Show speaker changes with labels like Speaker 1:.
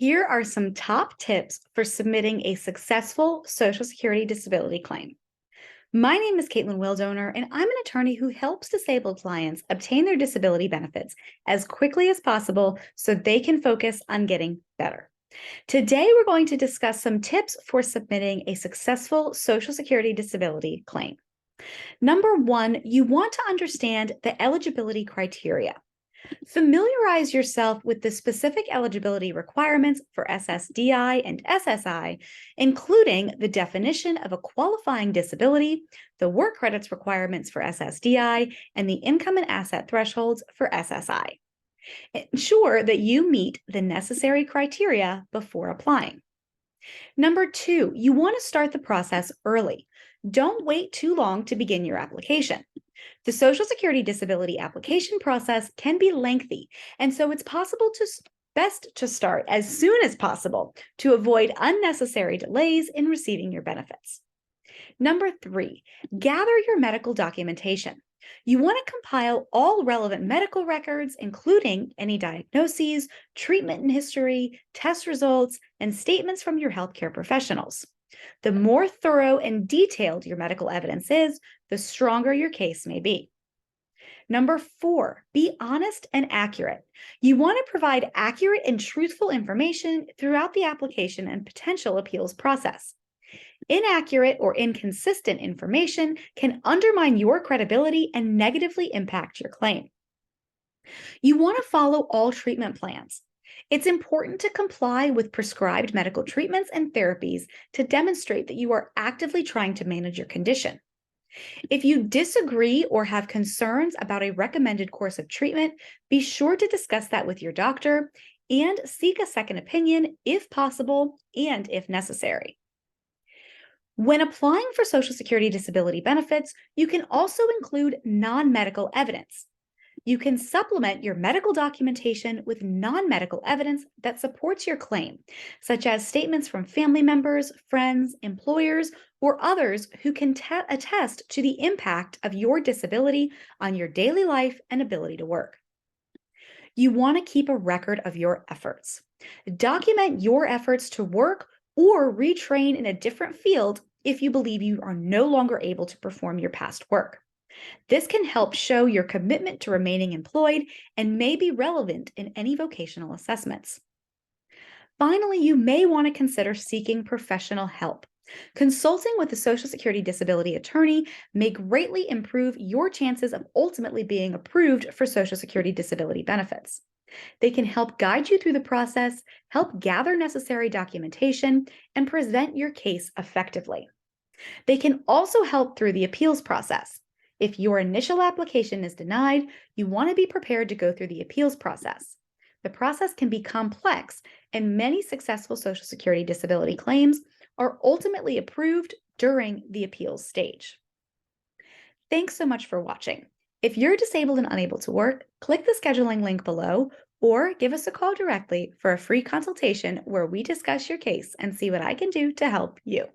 Speaker 1: Here are some top tips for submitting a successful Social Security disability claim. My name is Caitlin Wildoner, and I'm an attorney who helps disabled clients obtain their disability benefits as quickly as possible so they can focus on getting better. Today, we're going to discuss some tips for submitting a successful Social Security disability claim. Number one, you want to understand the eligibility criteria. Familiarize yourself with the specific eligibility requirements for SSDI and SSI, including the definition of a qualifying disability, the work credits requirements for SSDI, and the income and asset thresholds for SSI. Ensure that you meet the necessary criteria before applying. Number two, you want to start the process early. Don't wait too long to begin your application. The Social Security disability application process can be lengthy, and so it's best to start as soon as possible to avoid unnecessary delays in receiving your benefits. Number three, gather your medical documentation. You want to compile all relevant medical records, including any diagnoses, treatment history, test results, and statements from your healthcare professionals. The more thorough and detailed your medical evidence is, the stronger your case may be. Number four, be honest and accurate. You want to provide accurate and truthful information throughout the application and potential appeals process. Inaccurate or inconsistent information can undermine your credibility and negatively impact your claim. You want to follow all treatment plans. It's important to comply with prescribed medical treatments and therapies to demonstrate that you are actively trying to manage your condition. If you disagree or have concerns about a recommended course of treatment, be sure to discuss that with your doctor and seek a second opinion if possible and if necessary. When applying for Social Security disability benefits, you can also include non-medical evidence. You can supplement your medical documentation with non-medical evidence that supports your claim, such as statements from family members, friends, employers, or others who can attest to the impact of your disability on your daily life and ability to work. You want to keep a record of your efforts. Document your efforts to work or retrain in a different field if you believe you are no longer able to perform your past work. This can help show your commitment to remaining employed and may be relevant in any vocational assessments. Finally, you may want to consider seeking professional help. Consulting with a Social Security disability attorney may greatly improve your chances of ultimately being approved for Social Security disability benefits. They can help guide you through the process, help gather necessary documentation, and present your case effectively. They can also help through the appeals process. If your initial application is denied, you want to be prepared to go through the appeals process. The process can be complex, and many successful Social Security disability claims are ultimately approved during the appeals stage. Thanks so much for watching. If you're disabled and unable to work, click the scheduling link below or give us a call directly for a free consultation where we discuss your case and see what I can do to help you.